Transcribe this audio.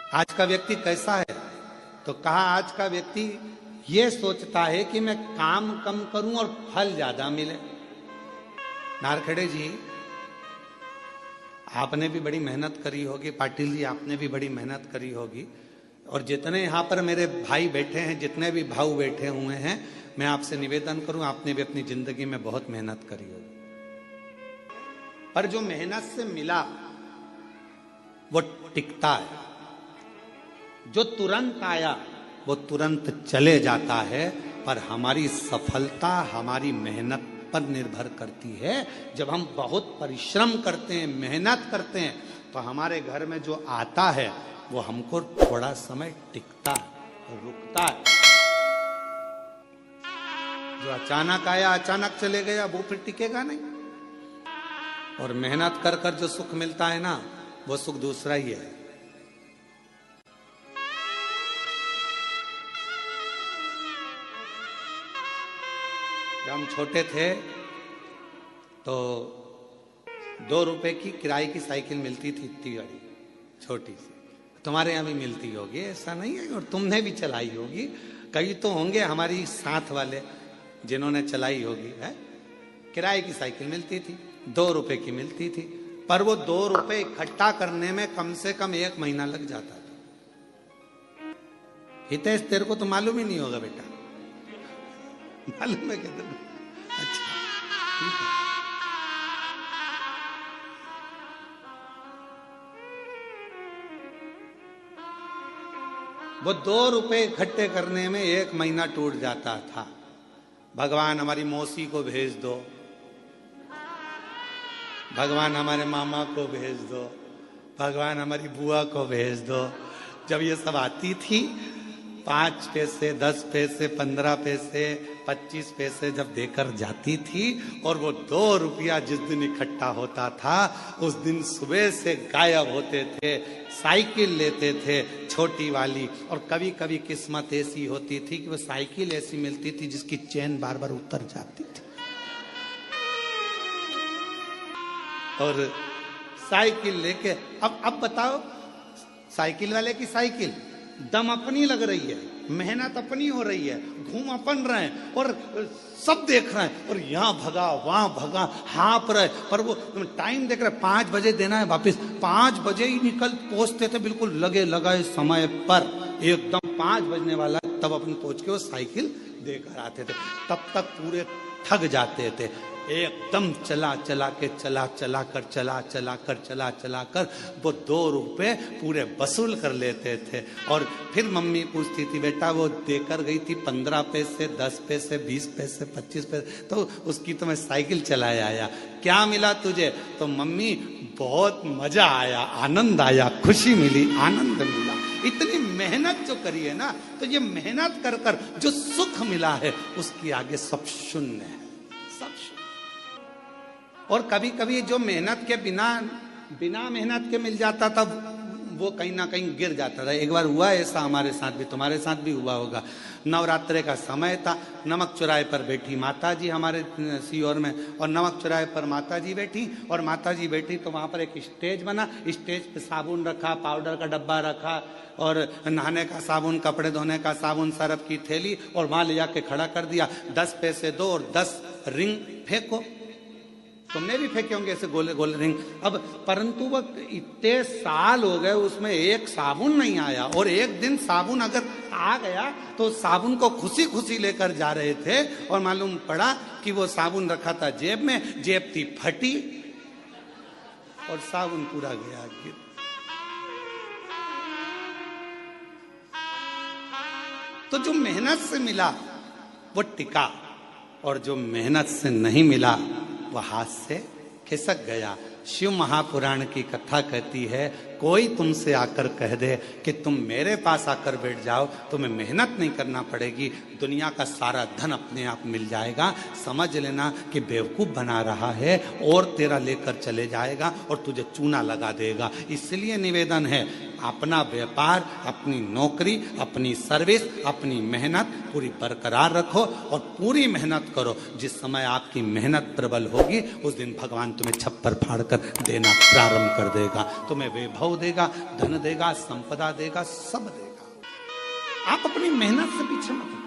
आज का व्यक्ति कैसा है? तो कहा आज का व्यक्ति ये सोचता है कि मैं काम कम करूं और फल ज्यादा मिले। नारखेड़े जी, आपने भी बड़ी मेहनत करी होगी, पाटिल जी आपने भी बड़ी मेहनत करी होगी, और जितने यहां पर मेरे भाई बैठे हैं, जितने भी भाऊ बैठे हुए हैं, मैं आपसे निवेदन करूं, आपने भी अपनी जिंदगी में बहुत मेहनत करी होगी, पर जो मेहनत से मिला वो टिकता है। जो तुरंत आया वो तुरंत चले जाता है, पर हमारी सफलता हमारी मेहनत पर निर्भर करती है। जब हम बहुत परिश्रम करते हैं, मेहनत करते हैं, तो हमारे घर में जो आता है वो हमको थोड़ा समय टिकता है, रुकता है। जो अचानक आया अचानक चले गया वो फिर टिकेगा नहीं। और मेहनत कर कर जो सुख मिलता है ना, वो सुख दूसरा ही है। जब हम छोटे थे तो 2 रुपए की किराए की साइकिल मिलती थी, इतनी बड़ी छोटी सी। तुम्हारे यहाँ भी मिलती होगी, ऐसा नहीं है, और तुमने भी चलाई होगी। कई तो होंगे हमारी साथ वाले जिन्होंने चलाई होगी। है, किराए की साइकिल मिलती थी, 2 रुपए की मिलती थी, पर वो 2 रुपए इकट्ठा करने में कम से कम 1 महीना लग जाता था। हितेश, तेरे को तो मालूम ही नहीं होगा बेटा, मालूम है क्या तेरे को? अच्छा, ठीक है। वो 2 रुपए इकट्ठे करने में 1 महीना टूट जाता था। भगवान हमारी मौसी को भेज दो, भगवान हमारे मामा को भेज दो, भगवान हमारी बुआ को भेज दो। जब ये सब आती थी, 5 पैसे, 10 पैसे, 15 पैसे, 25 पैसे जब देकर जाती थी, और वो 2 रुपया जिस दिन इकट्ठा होता था, उस दिन सुबह से गायब होते थे। साइकिल लेते थे छोटी वाली, और कभी कभी किस्मत ऐसी होती थी कि वो साइकिल ऐसी मिलती थी जिसकी चेन बार बार उतर जाती थी। और साइकिल लेके अब बताओ, साइकिल वाले की साइकिल दम अपनी लग रही है, मेहनत अपनी हो रही है, घूम अपन रहे हैं, और सब देख रहे हैं, और यहाँ भगा वहां भगा, हाँप रहे, पर वो टाइम देख रहे, 5 बजे देना है वापिस। 5 बजे ही निकल पहुंचते थे, बिल्कुल लगे लगाए समय पर, एकदम 5 बजने वाला, तब अपन पहुंच के वो साइकिल देकर आते थे। तब तक पूरे थक जाते थे, एकदम चला कर वो 2 रुपए पूरे वसूल कर लेते थे। और फिर मम्मी पूछती थी, बेटा वो देकर गई थी 15 पैसे, 10 पैसे, 20 पैसे, 25 पैसे, तो उसकी तो मैं साइकिल चलाया आया, क्या मिला तुझे? तो मम्मी बहुत मजा आया, आनंद आया, खुशी मिली, आनंद मिला। इतनी मेहनत जो करी है ना, तो ये मेहनत कर कर जो सुख मिला है, उसके आगे सब शून्य है, सब शून्य। और कभी कभी जो मेहनत के बिना मेहनत के मिल जाता था, वो कहीं ना कहीं गिर जाता था। एक बार हुआ ऐसा हमारे साथ भी, तुम्हारे साथ भी हुआ होगा। नवरात्रे का समय था, नमक चौराहे पर बैठी माता जी हमारे सीहोर में, और नमक चौराहे पर माता जी बैठी, और माता जी बैठी तो वहाँ पर एक स्टेज बना, स्टेज पे साबुन रखा, पाउडर का डब्बा रखा, और नहाने का साबुन, कपड़े धोने का साबुन, सरफ की थैली, और वहाँ ले जाके खड़ा कर दिया। 10 पैसे दो और 10 रिंग फेंको। तुमने भी फेंके होंगे ऐसे गोले गोले रिंग। अब परंतु वो इतने साल हो गए, उसमें एक साबुन नहीं आया, और एक दिन साबुन अगर आ गया तो साबुन को खुशी खुशी लेकर जा रहे थे, और मालूम पड़ा कि वो साबुन रखा था जेब में, जेब थी फटी, और साबुन पूरा गया गिर। तो जो मेहनत से मिला वो टिका, और जो मेहनत से नहीं मिला वह हाथ से खिसक गया। शिव महापुराण की कथा कहती है, कोई तुमसे आकर कह दे कि तुम मेरे पास आकर बैठ जाओ, तुम्हें मेहनत नहीं करना पड़ेगी, दुनिया का सारा धन अपने आप मिल जाएगा, समझ लेना कि बेवकूफ बना रहा है, और तेरा लेकर चले जाएगा और तुझे चूना लगा देगा। इसलिए निवेदन है, अपना व्यापार, अपनी नौकरी, अपनी सर्विस, अपनी मेहनत पूरी बरकरार रखो, और पूरी मेहनत करो। जिस समय आपकी मेहनत प्रबल होगी, उस दिन भगवान तुम्हें छप्पर फाड़ कर देना प्रारंभ कर देगा, तुम्हें वैभव आपको देगा, धन देगा, संपदा देगा, सब देगा। आप अपनी मेहनत से पीछे मत